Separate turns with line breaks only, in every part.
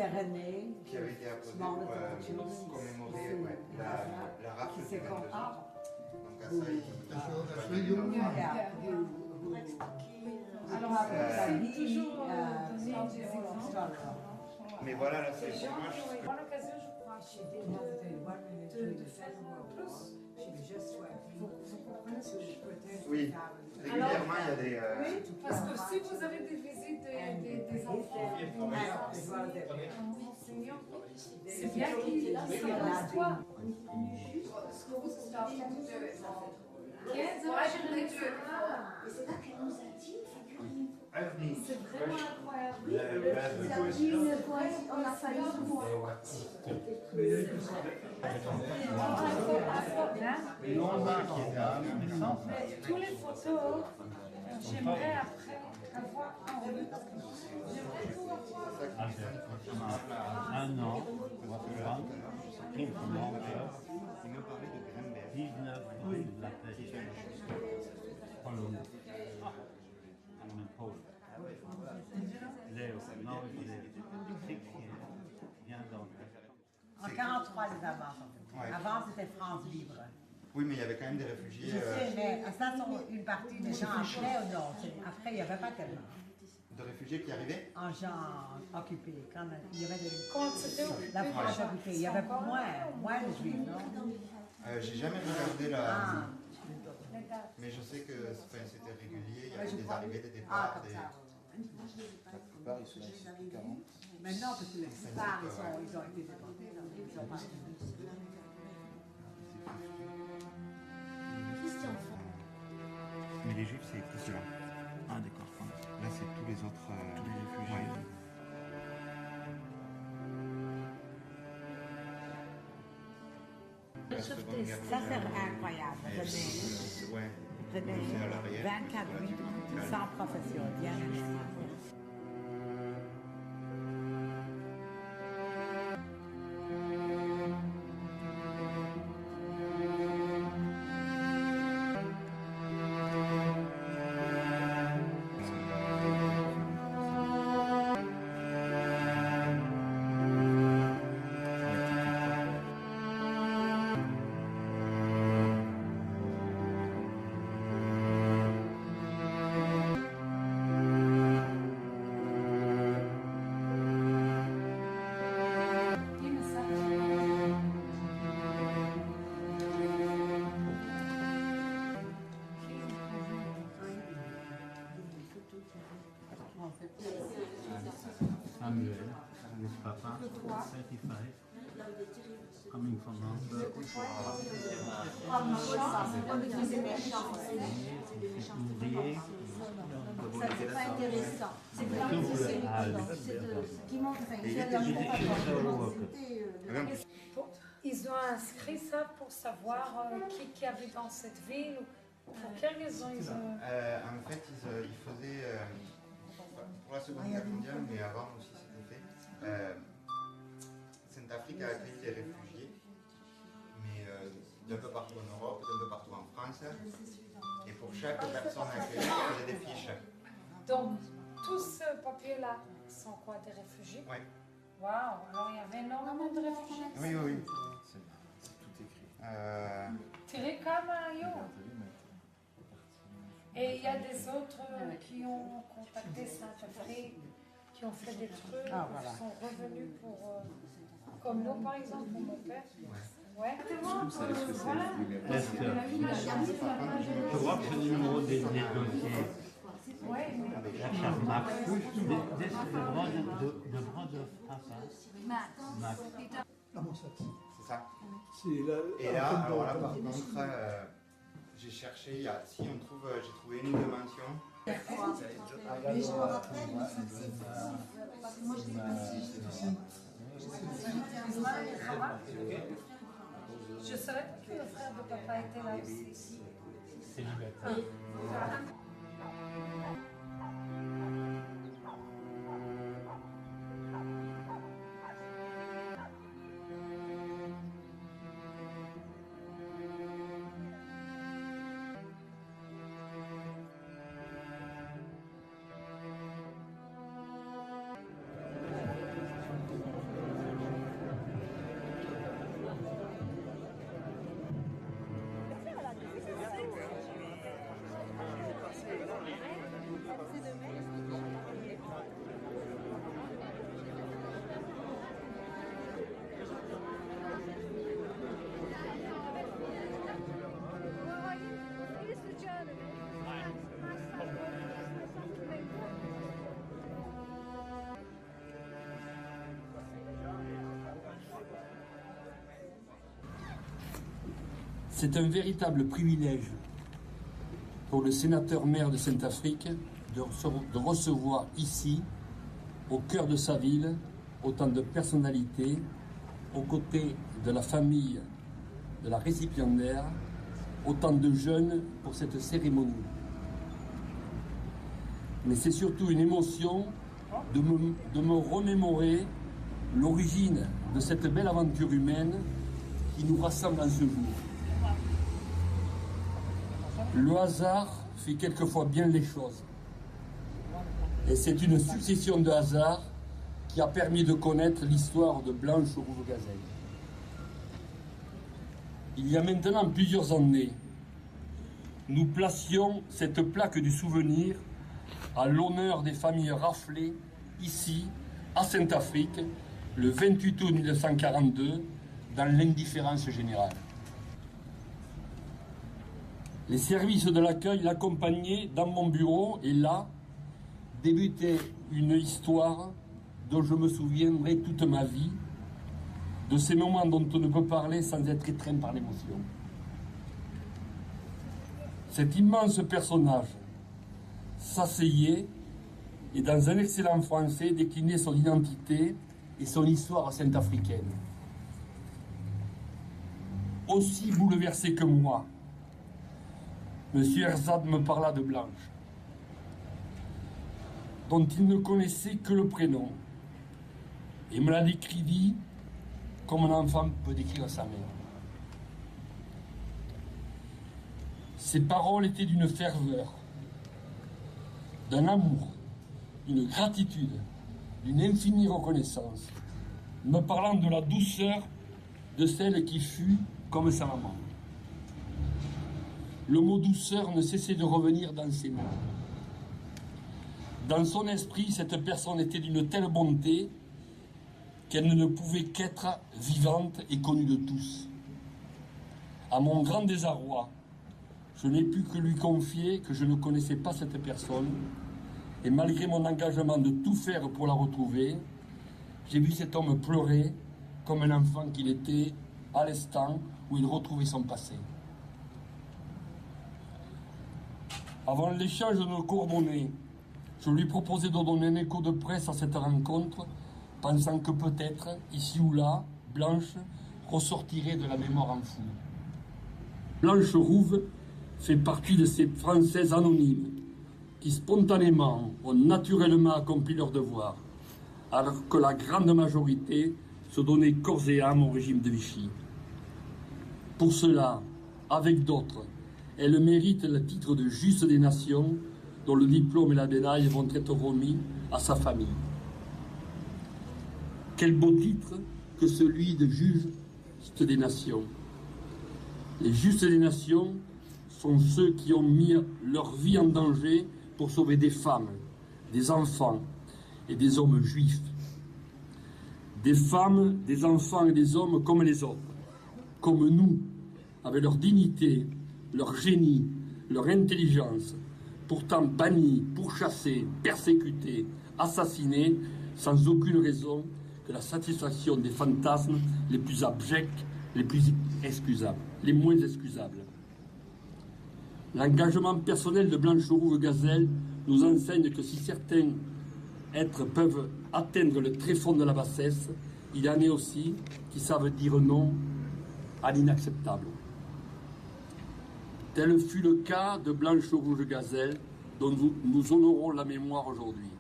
René,
qui avait été apposé pour commémorer la rafle du 22 juin. Donc à ça,
alors après sa vie, des exemples.
mais voilà, là c'est pour moi.
Pour l'occasion, je crois, de faire plus. Vous comprenez ce que je peux dire?
Oui, régulièrement il y a des.
Oui, parce que si vous avez des visites des enfants, enseignants, c'est bien qu'ils savent quoi.
C'est là qu'elle nous a dit, figurez-vous.
C'est vraiment incroyable.
On a failli se voir.
Tous les photos, j'aimerais après avoir un revue. J'aimerais tout avoir.
Un an, on va se rendre.
Il me parlait de Grunberg.
19 rue de la Pêche. Pologne. En Pôle. Léo, non, Léo. Viens donc.
En 43, les avances.
Ouais.
Avant, c'était France libre.
Oui, mais il y avait quand même des réfugiés.
Je sais, mais ça, c'est une partie des gens après ou non? Après, il n'y avait pas tellement.
De réfugiés qui arrivaient.
En gens occupés, quand il y avait
Quand c'était occupé,
la France occupée, il y avait moins de juifs, non?
J'ai jamais regardé la.
Ah,
Mais je sais que c'était régulier, il y
Ouais,
avait
je
des
crois.
arrivées, des
Ah,
départs.
comme
Des...
ça.
La plupart, ils sont ici depuis 40.
Maintenant, parce que la plupart, ils ont été déportés, ils ont pas.
Mais les juifs, c'est que cela.
Ah, d'accord.
Là, c'est tous les autres.
Tous les réfugiés.
Ouais. La Seconde Guerre
Ça,
mondiale.
c'est incroyable.
Ouais.
René,
C'est à l'arrière.
24 minutes, sans profession, bien extraordinaire.
Samuel, his papa, 35, coming from Hamburg. Ouvrier,
Ça, c'est pas intéressant. C'est vraiment
double âge.
qui montre.
Ils ont inscrit ça pour savoir qui habite dans cette ville. Pour quelle raison ils ont...
En fait, ils faisaient, pour la Seconde Guerre mondiale, mais avant aussi c'était fait, Sainte-Afrique a accueilli des réfugiés, mais d'un peu partout en Europe, d'un peu partout en France. Et pour chaque personne accueillie, il y a des fiches.
Donc, tous ces papiers-là sont quoi, des réfugiés?
Oui.
Waouh, alors il y avait énormément de réfugiés.
Oui, oui, oui.
C'est tout écrit.
Tiré comme un yo. Et il y a des autres qui ont contacté Sainte-Afrique, qui ont fait des trucs, qui sont revenus pour... comme nous, par exemple, pour mon père. Ouais. Voilà.
Est-ce que je vois que c'est le numéro des dossiers.
Ouais.
La charte Max, de Brother Max.
C'est ça.
Et
Et là, alors là, par contre, j'ai cherché, si on trouve, j'ai trouvé une dimension.
Mais je me rappelle, parce que moi je l'ai passé.
Je savais pas que le frère de papa était là aussi.
C'est liberté.
C'est un véritable privilège pour le sénateur-maire de Saint-Affrique de recevoir ici, au cœur de sa ville, autant de personnalités, aux côtés de la famille de la récipiendaire, autant de jeunes pour cette cérémonie. Mais c'est surtout une émotion de me remémorer l'origine de cette belle aventure humaine qui nous rassemble en ce jour. Le hasard fait quelquefois bien les choses. Et c'est une succession de hasards qui a permis de connaître l'histoire de Blanche Rouge Gazelle. Il y a maintenant plusieurs années, nous placions cette plaque du souvenir à l'honneur des familles raflées ici, à Saint-Affrique, le 28 août 1942, dans l'indifférence générale. Les services de l'accueil l'accompagnaient dans mon bureau et là débutait une histoire dont je me souviendrai toute ma vie, de ces moments dont on ne peut parler sans être étreint par l'émotion. Cet immense personnage s'asseyait et dans un excellent français déclinait son identité et son histoire saint-africaine. Aussi bouleversé que moi, M. Herzad me parla de Blanche, dont il ne connaissait que le prénom, et me la décrivit comme un enfant peut décrire sa mère. Ses paroles étaient d'une ferveur, d'un amour, d'une gratitude, d'une infinie reconnaissance, me parlant de la douceur de celle qui fut comme sa maman. Le mot douceur ne cessait de revenir dans ses mots. Dans son esprit, cette personne était d'une telle bonté qu'elle ne pouvait qu'être vivante et connue de tous. À mon grand désarroi, je n'ai pu que lui confier que je ne connaissais pas cette personne, et malgré mon engagement de tout faire pour la retrouver, j'ai vu cet homme pleurer comme un enfant qu'il était à l'instant où il retrouvait son passé. Avant l'échange de nos coordonnées, je lui proposais de donner un écho de presse à cette rencontre, pensant que peut-être, ici ou là, Blanche ressortirait de la mémoire enfouie. Blanche Rouve fait partie de ces Françaises anonymes qui spontanément ont naturellement accompli leur devoir, alors que la grande majorité se donnait corps et âme au régime de Vichy. Pour cela, avec d'autres, elle mérite le titre de Juste des Nations, dont le diplôme et la médaille vont être remis à sa famille. Quel beau titre que celui de Juste des Nations. Les Justes des Nations sont ceux qui ont mis leur vie en danger pour sauver des femmes, des enfants et des hommes juifs. Des femmes, des enfants et des hommes comme les autres, comme nous, avec leur dignité, leur génie, leur intelligence, pourtant bannis, pourchassés, persécutés, assassinés, sans aucune raison que la satisfaction des fantasmes les plus abjects, les plus excusables, les moins excusables. L'engagement personnel de Blanche Rouve Gazelle nous enseigne que si certains êtres peuvent atteindre le tréfonds de la bassesse, il y en a aussi qui savent dire non à l'inacceptable. Tel fut le cas de Blanche Rouge Gazelle, dont nous honorons la mémoire aujourd'hui.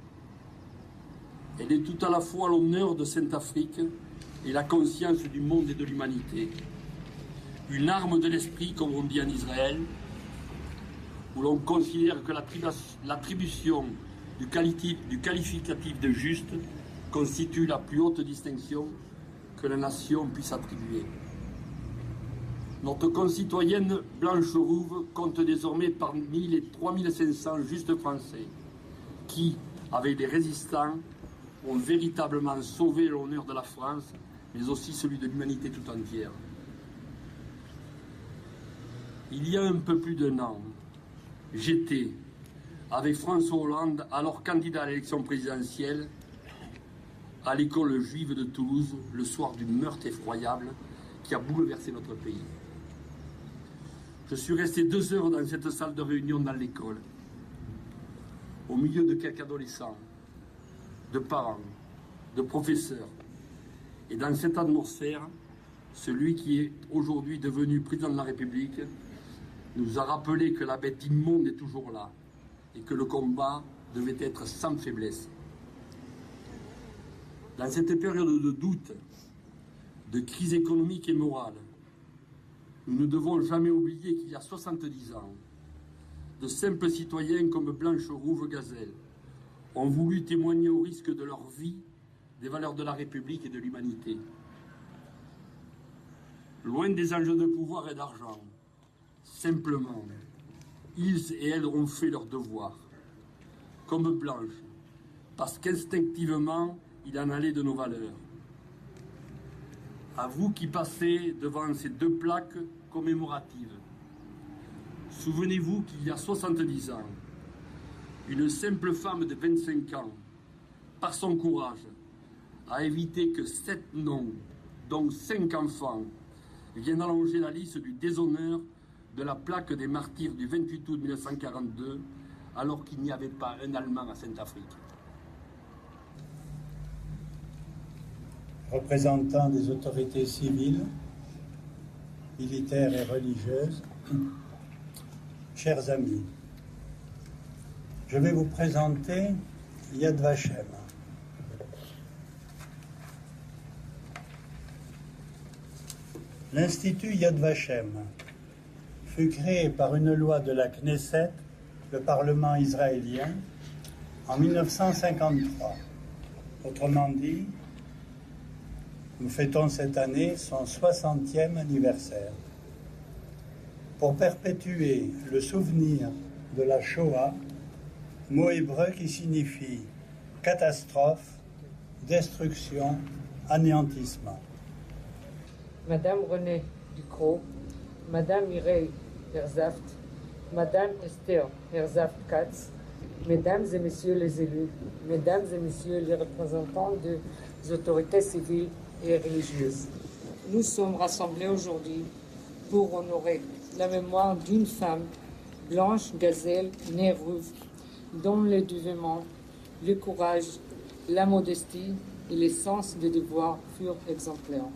Elle est tout à la fois l'honneur de Saint-Affrique et la conscience du monde et de l'humanité. Une arme de l'esprit, comme on dit en Israël, où l'on considère que l'attribution du qualificatif de juste constitue la plus haute distinction que la nation puisse attribuer. Notre concitoyenne Blanche Rouve compte désormais parmi les 3500 justes français qui, avec les résistants, ont véritablement sauvé l'honneur de la France, mais aussi celui de l'humanité tout entière. Il y a un peu plus d'1 an, j'étais, avec François Hollande, alors candidat à l'élection présidentielle, à l'école juive de Toulouse, le soir du meurtre effroyable qui a bouleversé notre pays. Je suis resté 2 heures dans cette salle de réunion dans l'école, au milieu de quelques adolescents, de parents, de professeurs. Et dans cette atmosphère, celui qui est aujourd'hui devenu président de la République nous a rappelé que la bête immonde est toujours là et que le combat devait être sans faiblesse. Dans cette période de doute, de crise économique et morale, nous ne devons jamais oublier qu'il y a 70 ans, de simples citoyens comme Blanche Rouve Gazelle ont voulu témoigner au risque de leur vie des valeurs de la République et de l'humanité. Loin des enjeux de pouvoir et d'argent, simplement, ils et elles ont fait leur devoir, comme Blanche, parce qu'instinctivement, il en allait de nos valeurs. À vous qui passez devant ces 2 plaques commémoratives, souvenez-vous qu'il y a 70 ans, une simple femme de 25 ans, par son courage, a évité que 7 noms, dont 5 enfants, viennent allonger la liste du déshonneur de la plaque des martyrs du 28 août 1942, alors qu'il n'y avait pas un Allemand à Sainte-Afrique.
Représentants des autorités civiles, militaires et religieuses, chers amis, je vais vous présenter Yad Vashem. L'Institut Yad Vashem fut créé par une loi de la Knesset, le Parlement israélien, en 1953. Autrement dit, nous fêtons cette année son 60e anniversaire. Pour perpétuer le souvenir de la Shoah, mot hébreu qui signifie catastrophe, destruction, anéantissement.
Madame Renée Ducrot, Madame Mireille Herzaft, Madame Esther Herzaft-Katz, Mesdames et Messieurs les élus, Mesdames et Messieurs les représentants des autorités civiles et religieuses, nous sommes rassemblés aujourd'hui pour honorer la mémoire d'une femme, Blanche Gazelle née Rouve, dont le dévouement, le courage, la modestie et le sens du devoir furent exemplaires.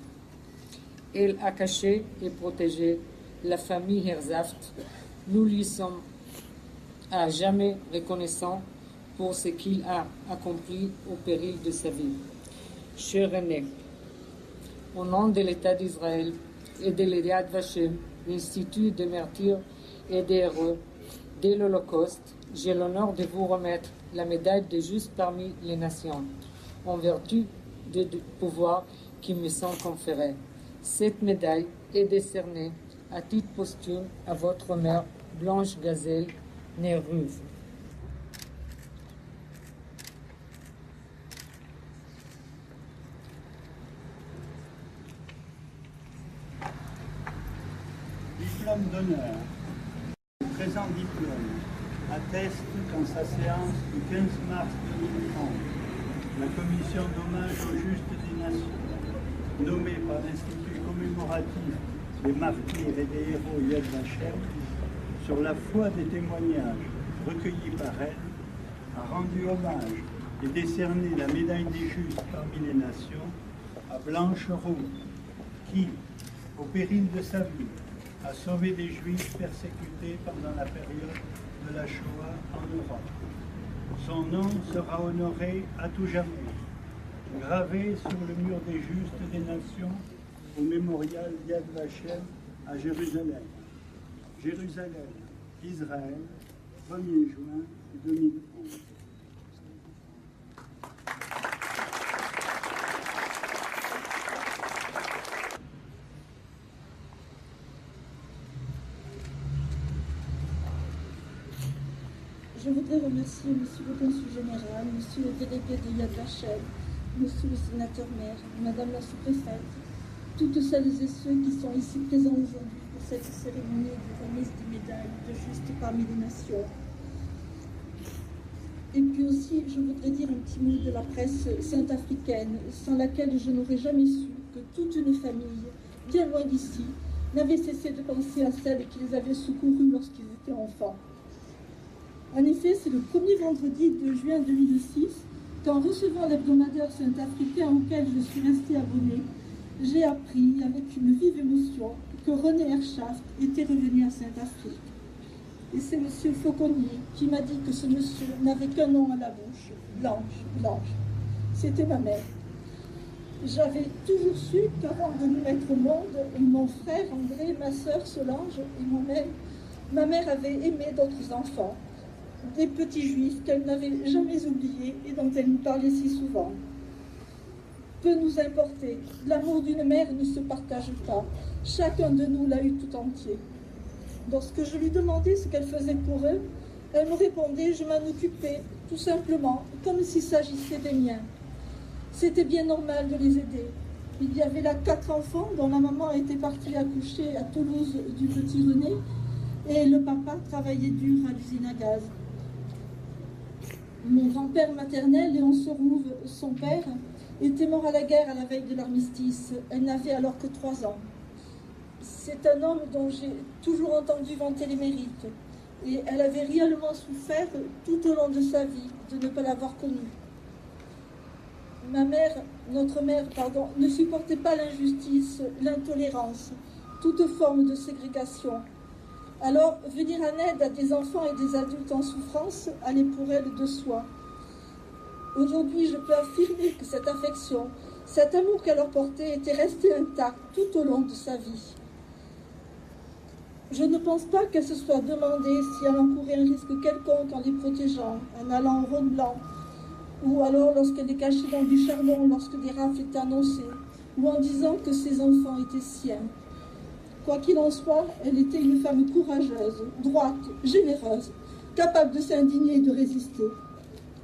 Elle a caché et protégé la famille Herzaft. Nous lui sommes à jamais reconnaissants pour ce qu'il a accompli au péril de sa vie. Cher René, au nom de l'État d'Israël et de l'Yad Vashem, l'Institut des martyrs et des héros de l'Holocauste, j'ai l'honneur de vous remettre la médaille de juste parmi les nations, en vertu des pouvoirs qui me sont conférés. Cette médaille est décernée à titre posthume à votre mère, Blanche Gazelle, née Rouve.
Diplôme d'honneur. Le présent diplôme atteste qu'en sa séance du 15 mars 2030, la commission d'hommage aux justes des nations, nommée par l'Institut commémoratif des martyrs et des héros Yad Vashem, sur la foi des témoignages recueillis par elle, a rendu hommage et décerné la médaille des justes parmi les nations à Blanche Rouve, qui, au péril de sa vie, a sauvé des Juifs persécutés pendant la période de la Shoah en Europe. Son nom sera honoré à tout jamais, gravé sur le mur des justes des nations au mémorial Yad Vashem à Jérusalem. Jérusalem, Israël, 1er juin 2011.
Je voudrais remercier Monsieur le Consul Général, Monsieur le délégué de Yad Vashem, Monsieur le sénateur maire, Madame la sous-préfète, toutes celles et ceux qui sont ici présents aujourd'hui pour cette cérémonie de remise des médailles de juste parmi les nations. Et puis aussi, je voudrais dire un petit mot de la presse sainte-africaine, sans laquelle je n'aurais jamais su que toute une famille, bien loin d'ici, n'avaient cessé de penser à celles qui les avaient secourus lorsqu'ils étaient enfants. En effet, c'est le premier vendredi de juin 2006 qu'en recevant l'hebdomadaire saint-africain auquel je suis restée abonnée, j'ai appris avec une vive émotion que René Herschaft était revenu à Saint-Afrique. Et c'est M. Fauconnier qui m'a dit que ce monsieur n'avait qu'un nom à la bouche, Blanche. C'était ma mère. J'avais toujours su qu'avant de nous mettre au monde, mon frère André, ma sœur Solange et moi-même, ma mère avait aimé d'autres enfants, des petits juifs qu'elle n'avait jamais oubliés et dont elle nous parlait si souvent. Peu nous importait, l'amour d'une mère ne se partage pas, chacun de nous l'a eu tout entier. Lorsque je lui demandais ce qu'elle faisait pour eux, elle me répondait « je m'en occupais, tout simplement, comme s'il s'agissait des miens ». C'était bien normal de les aider. Il y avait là 4 enfants dont la maman était partie accoucher à Toulouse du petit René et le papa travaillait dur à l'usine à gaz. Mon grand-père maternel, Léon Sorouve, son père, était mort à la guerre à la veille de l'armistice. Elle n'avait alors que 3 ans. C'est un homme dont j'ai toujours entendu vanter les mérites. Et elle avait réellement souffert tout au long de sa vie de ne pas l'avoir connu. Notre mère, ne supportait pas l'injustice, l'intolérance, toute forme de ségrégation. Alors, venir en aide à des enfants et des adultes en souffrance allait pour elle de soi. Aujourd'hui, je peux affirmer que cette affection, cet amour qu'elle leur portait était resté intact tout au long de sa vie. Je ne pense pas qu'elle se soit demandé si elle encourait un risque quelconque en les protégeant, en allant au Rhône Blanc, ou alors lorsqu'elle est cachée dans du charbon, lorsque des rafles étaient annoncées, ou en disant que ses enfants étaient siens. Quoi qu'il en soit, elle était une femme courageuse, droite, généreuse, capable de s'indigner et de résister.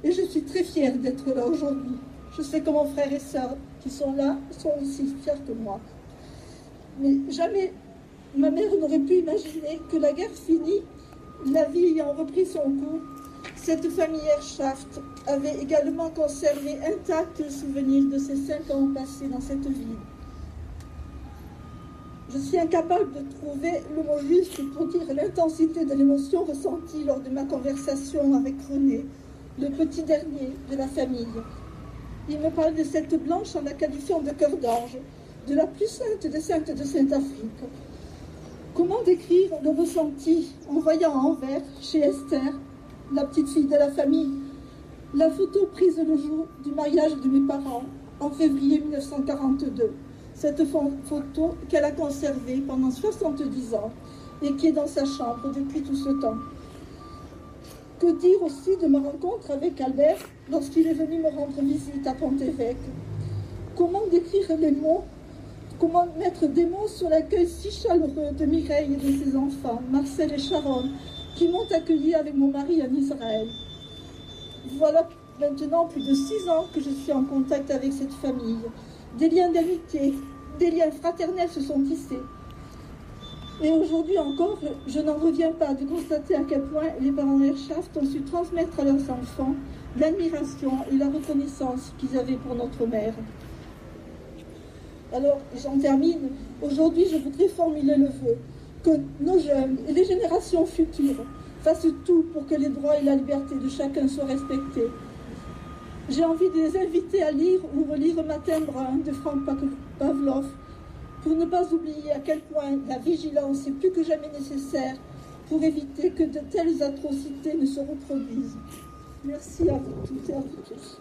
Et je suis très fière d'être là aujourd'hui. Je sais que mon frère et sœur qui sont là sont aussi fiers que moi. Mais jamais ma mère n'aurait pu imaginer que la guerre finie, la vie ayant repris son cours, cette famille Herschaft avait également conservé intact le souvenir de ces 5 ans passés dans cette ville. Je suis incapable de trouver le mot juste pour dire l'intensité de l'émotion ressentie lors de ma conversation avec René, le petit dernier de la famille. Il me parle de cette Blanche en la qualifiant de cœur d'ange, de la plus sainte des saintes de Saint-Afrique. Comment décrire le ressenti en voyant à Anvers, chez Esther, la petite fille de la famille, la photo prise le jour du mariage de mes parents, en février 1942. Cette photo qu'elle a conservée pendant 70 ans et qui est dans sa chambre depuis tout ce temps. Que dire aussi de ma rencontre avec Albert lorsqu'il est venu me rendre visite à Pont-Évêque? Comment décrire les mots? Comment mettre des mots sur l'accueil si chaleureux de Mireille et de ses enfants, Marcel et Sharon, qui m'ont accueilli avec mon mari en Israël? Voilà maintenant plus de 6 ans que je suis en contact avec cette famille. Des liens d'amitié, des liens fraternels se sont tissés. Et aujourd'hui encore, je n'en reviens pas de constater à quel point les parents Herschaft ont su transmettre à leurs enfants l'admiration et la reconnaissance qu'ils avaient pour notre mère. Alors, j'en termine. Aujourd'hui, je voudrais formuler le vœu que nos jeunes et les générations futures fassent tout pour que les droits et la liberté de chacun soient respectés. J'ai envie de les inviter à lire ou relire Matin brun de Frank Pavlov pour ne pas oublier à quel point la vigilance est plus que jamais nécessaire pour éviter que de telles atrocités ne se reproduisent. Merci à vous toutes et à vous tous.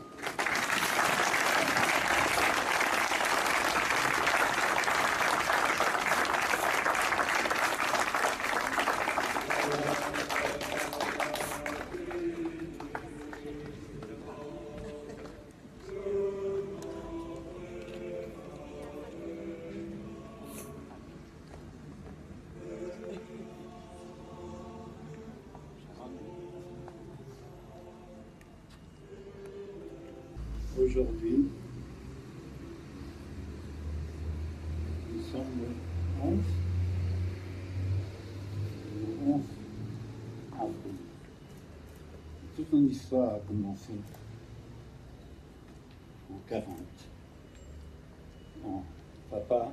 Aujourd'hui, nous sommes le 11 avril. Toute mon histoire a commencé en 40. Mon papa,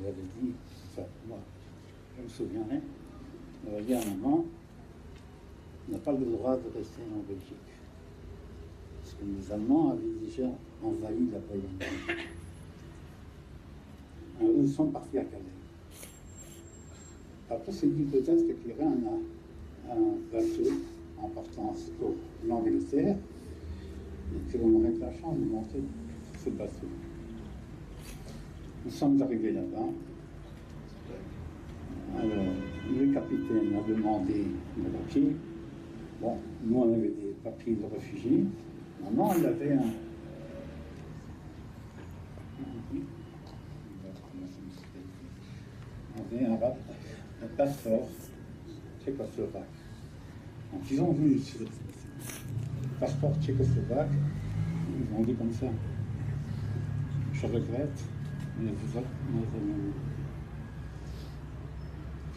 avait dit, enfin, moi, je me souviens, hein, on avait dit à maman, on n'a pas le droit de rester en Belgique. Parce que les Allemands avaient déjà envahi la Pologne. Ils sont partis à Calais. Après, c'est dit peut-être qu'il y aurait un bateau en partance pour l'Angleterre et que l'on aurait la chance de monter ce bateau. Nous sommes arrivés là-bas. Alors, le capitaine a demandé le papier. Bon, nous, on avait des papiers de réfugiés. Maman, elle avait un passeport tchécoslovaque. Donc, ils ont vu ce passeport tchécoslovaque, ils ont dit comme ça, je regrette, mais vous êtes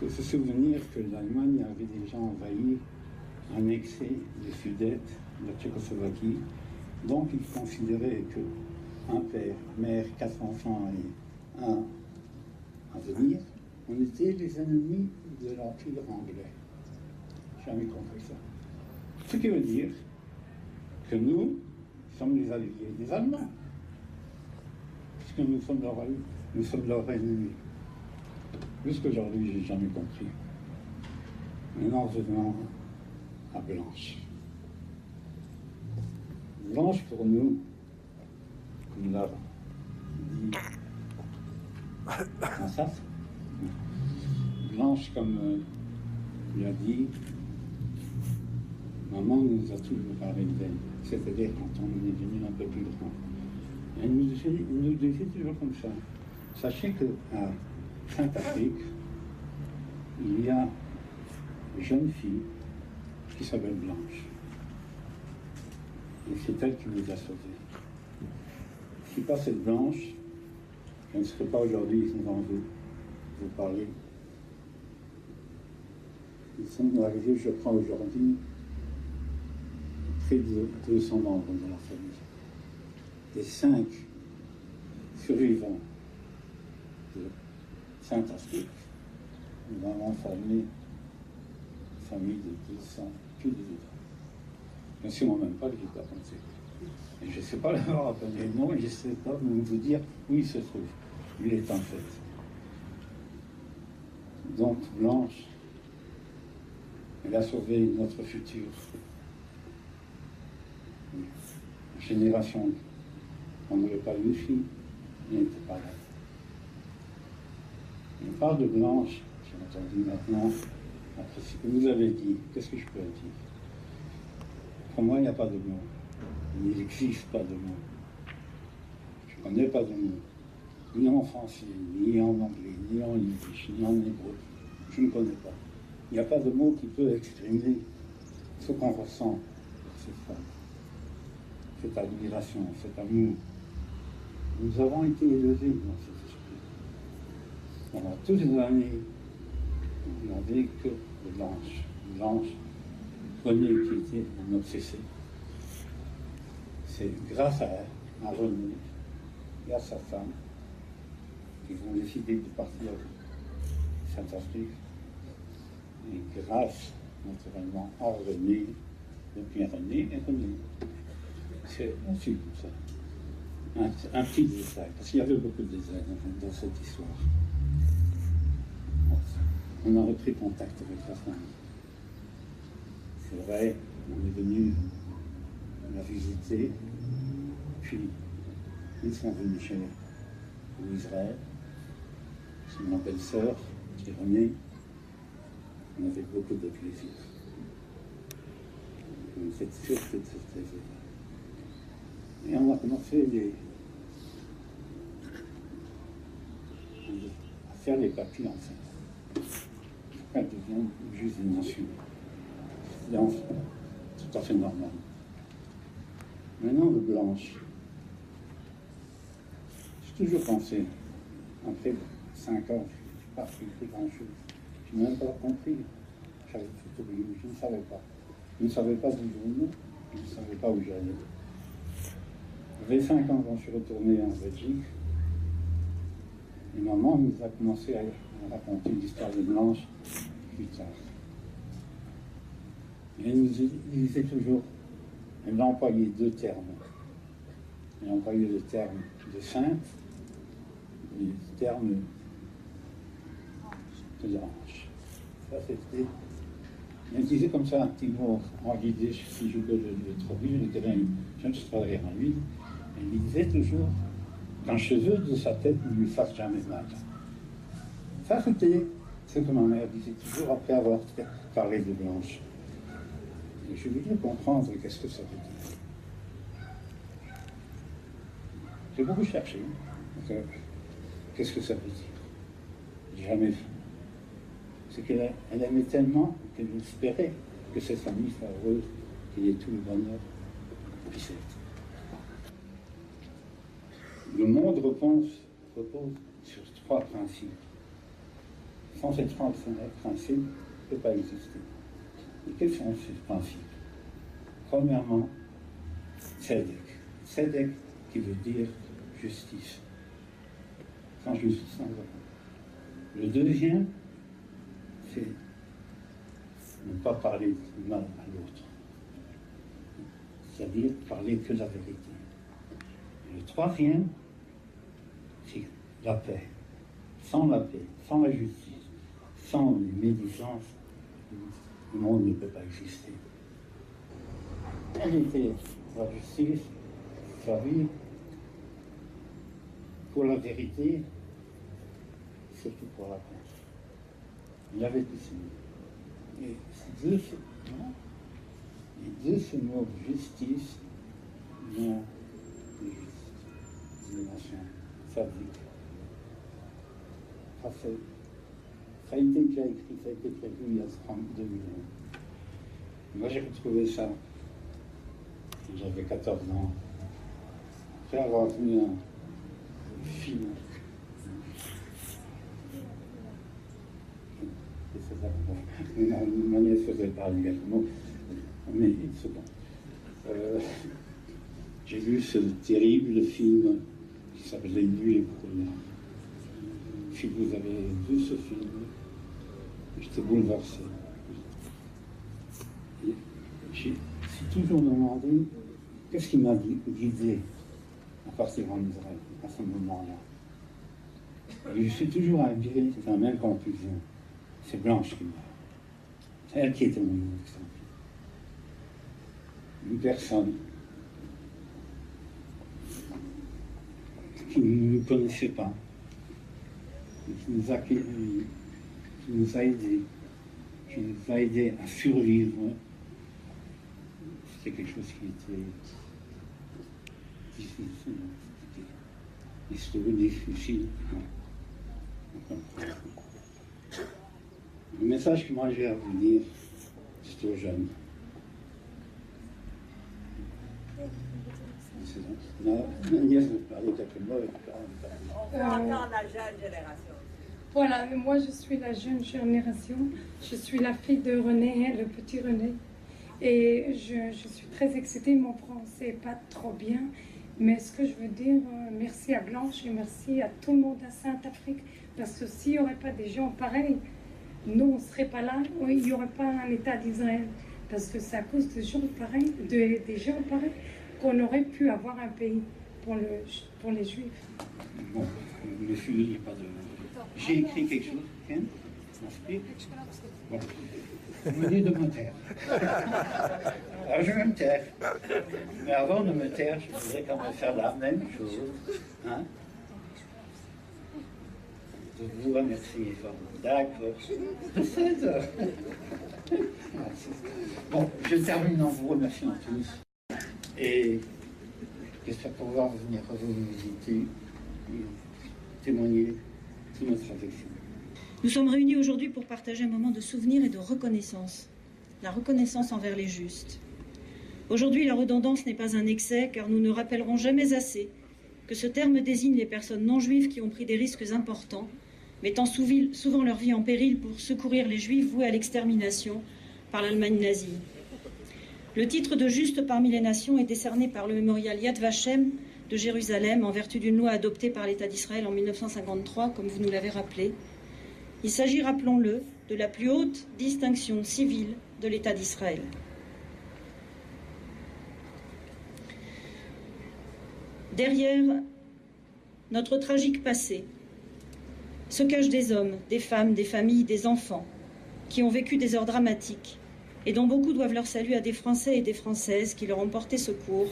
il faut se souvenir que l'Allemagne avait déjà envahi, annexé les Sudètes, la Tchécoslovaquie. Donc ils considéraient qu'un père, mère, 4 enfants et un à venir, on était les ennemis de l'Empire anglais. Jamais compris ça. Ce qui veut dire que nous sommes les alliés des Allemands. Puisque nous sommes leurs ennemis. Jusqu'aujourd'hui, je n'ai jamais compris. Maintenant, venons à Blanche. Blanche, pour nous, comme l'a dit Ansaf, Blanche, comme il a dit, maman nous a toujours parlé d'elle, c'est-à-dire quand on est devenu un peu plus grand. Elle nous disait toujours comme ça. Sachez qu'à Sainte-Afrique, il y a une jeune fille qui s'appelle Blanche. Et c'est elle qui nous a sauvés. Si pas cette Blanche, je ne serais pas aujourd'hui devant vous parler. Nous sommes arrivés, je crois, aujourd'hui, près de 200 membres de la famille. Et 5 survivants de Sainte-Afrique, nous avons formé une famille de 200, plus de 200. Bien sûr, on n'a même pas le Victor Ponce. Et je ne sais pas leur appeler le nom, et je ne sais pas vous dire où il se trouve. Il est en fait. Donc, Blanche, elle a sauvé notre futur. La génération, on n'aurait pas eu de fille, elle n'était pas là. On parle de Blanche, j'ai entendu maintenant, après ce que vous avez dit, qu'est-ce que je peux dire? Pour moi, il n'y a pas de mot. Il n'existe pas de mot. Je ne connais pas de mot. Ni en français, ni en anglais, ni en yiddish, ni en hébreu. Je ne connais pas. Il n'y a pas de mot qui peut exprimer ce qu'on ressent pour cette femme. Cette admiration, cet amour. Nous avons été élevés dans cet esprit. Pendant toutes les années, on n'avait que Blanche. Blanche, René qui était un obsédé. C'est grâce à elle, à René et à sa femme, qu'ils ont décidé de partir à Sainte-Afrique. Et grâce, naturellement, à René, depuis René et René. C'est aussi comme ça. Un petit détail, parce qu'il y avait beaucoup de détails dans cette histoire. On a repris contact avec la famille. C'est vrai, on est venu la visiter, puis ils sont venus chez Israël. C'est ma belle-sœur qui est Renée. On avait beaucoup de plaisir. On était sûr de ce plaisir. Et on a commencé à faire les papiers en fait. Elle devient juste une nation. C'est tout à fait normal. Maintenant, de Blanche. J'ai toujours pensé, après 5 ans, je n'ai pas fait grand-chose. Je n'ai même pas compris. J'avais tout oublié, je ne savais pas. Je ne savais pas d'où je venais, je ne savais pas où j'allais. J'avais 5 ans quand je suis retourné en Belgique. Et maman nous a commencé à raconter l'histoire de Blanche plus tard. Et elle nous disait toujours, elle employait deux termes. Elle employait le terme de sainte et le terme de l'ange. Ça, c'était... Elle disait comme ça un petit mot en yiddish, si je peux le traduire, je dirais je ne traduire en lui. Elle disait toujours qu'un cheveu de sa tête ne lui fasse jamais mal. Ça, c'était ce que ma mère disait toujours après avoir parlé de Blanche. Et je voulais comprendre qu'est-ce que ça veut dire. J'ai beaucoup cherché. Qu'est-ce que ça veut dire? J'ai jamais vu. C'est qu'elle aimait tellement qu'elle espérait que cette famille soit heureuse, qu'il y ait tout le bonheur. Puis c'est. Le monde repose sur trois principes. Sans ces trois principes, il ne peut pas exister. Et quels sont ces principes? Premièrement, tzedek. Tzedek qui veut dire justice. Sans justice, sans droit. Le deuxième, c'est ne pas parler du mal à l'autre. C'est-à-dire parler que la vérité. Et le troisième, c'est la paix. Sans la paix, sans la justice, sans les médisances, le monde ne peut pas exister. Elle était pour la justice, sa vie, pour la vérité, surtout pour la paix. Il avait tout ça. Et ces deux ce mot justice vient de justice. Ça dit. Ça a été déjà écrit, ça a été prévu il y a 32 000 ans. Moi j'ai retrouvé ça quand j'avais 14 ans. Après avoir vu un film. Ma nièce faisait parler également, mais c'est bon. J'ai vu ce terrible film qui s'appelait Nuit et Brouillard. Si vous avez vu ce film, j'étais bouleversé. J'ai toujours demandé qu'est-ce qui m'a guidé à partir en Israël à ce moment-là. Et je suis toujours arrivé dans la même conclusion. C'est Blanche qui m'a. C'est elle qui était mon exemple. Une personne qui ne nous connaissait pas, qui nous a aidés à survivre. C'était quelque chose qui était difficile. Il se trouvait difficile. Le message que moi j'ai à vous dire, c'est aux jeunes.
Voilà, moi je suis la jeune génération, je suis la fille de René, le petit René. Et je suis très excitée, mon français n'est pas trop bien. Mais ce que je veux dire, merci à Blanche et merci à tout le monde à Sainte-Afrique. Parce que s'il n'y aurait pas des gens pareils, nous on ne serait pas là, il n'y aurait pas un État d'Israël. Parce que c'est à cause de gens pareils, des gens pareils, qu'on aurait pu avoir un pays pour les Juifs.
Bon, monsieur, il n'y a pas de... J'ai écrit quelque chose, Ken, bon. Vous venez de me taire. Alors je vais me taire. Mais avant de me taire, je voudrais quand même faire la même chose. Hein? De vous remercier. D'accord. Bon, je termine en vous remerciant tous. Et j'espère pouvoir venir vous visiter et témoigner de notre affection.
Nous sommes réunis aujourd'hui pour partager un moment de souvenir et de reconnaissance. La reconnaissance envers les justes. Aujourd'hui, la redondance n'est pas un excès, car nous ne rappellerons jamais assez que ce terme désigne les personnes non juives qui ont pris des risques importants, mettant souvent leur vie en péril pour secourir les juifs voués à l'extermination par l'Allemagne nazie. Le titre de juste parmi les nations est décerné par le mémorial Yad Vashem de Jérusalem en vertu d'une loi adoptée par l'État d'Israël en 1953, comme vous nous l'avez rappelé. Il s'agit, rappelons-le, de la plus haute distinction civile de l'État d'Israël. Derrière notre tragique passé se cachent des hommes, des femmes, des familles, des enfants qui ont vécu des heures dramatiques et dont beaucoup doivent leur salut à des Français et des Françaises qui leur ont porté secours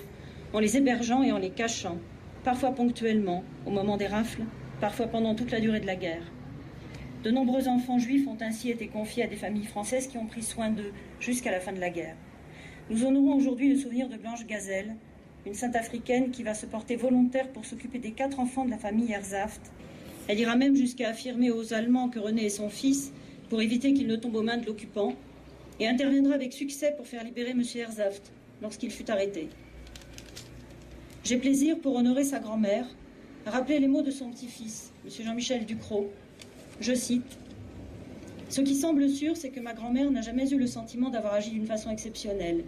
en les hébergeant et en les cachant, parfois ponctuellement, au moment des rafles, parfois pendant toute la durée de la guerre. De nombreux enfants juifs ont ainsi été confiés à des familles françaises qui ont pris soin d'eux jusqu'à la fin de la guerre. Nous honorons aujourd'hui le souvenir de Blanche Gazelle, une sainte africaine qui va se porter volontaire pour s'occuper des 4 enfants de la famille Herzaft. Elle ira même jusqu'à affirmer aux Allemands que René est son fils pour éviter qu'il ne tombe aux mains de l'occupant et interviendra avec succès pour faire libérer M. Herzaft lorsqu'il fut arrêté. J'ai plaisir, pour honorer sa grand-mère, à rappeler les mots de son petit-fils, M. Jean-Michel Ducrot. Je cite : « Ce qui semble sûr, c'est que ma grand-mère n'a jamais eu le sentiment d'avoir agi d'une façon exceptionnelle.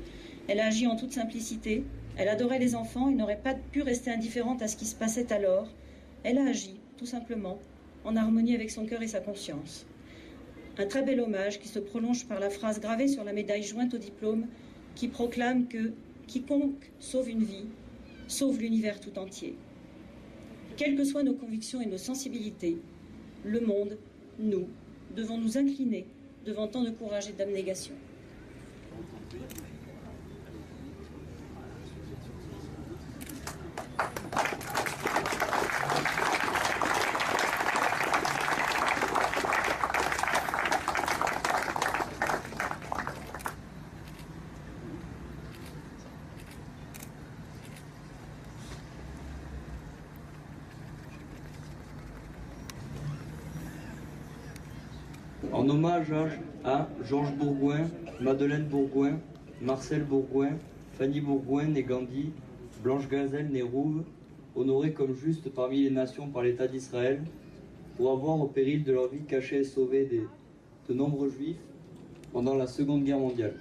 Elle a agi en toute simplicité, elle adorait les enfants et n'aurait pas pu rester indifférente à ce qui se passait alors. Elle a agi, tout simplement, en harmonie avec son cœur et sa conscience. » Un très bel hommage qui se prolonge par la phrase gravée sur la médaille jointe au diplôme qui proclame que « quiconque sauve une vie, sauve l'univers tout entier ». Quelles que soient nos convictions et nos sensibilités, le monde, nous, devons nous incliner devant tant de courage et d'abnégation.
En hommage à Georges Bourgoin, Madeleine Bourgoin, Marcel Bourgoin, Fanny Bourgoin née Gandhi, Blanche Gazelle née Rouve, honorés comme justes parmi les nations par l'État d'Israël, pour avoir au péril de leur vie caché et sauvé de nombreux juifs pendant la Seconde Guerre mondiale.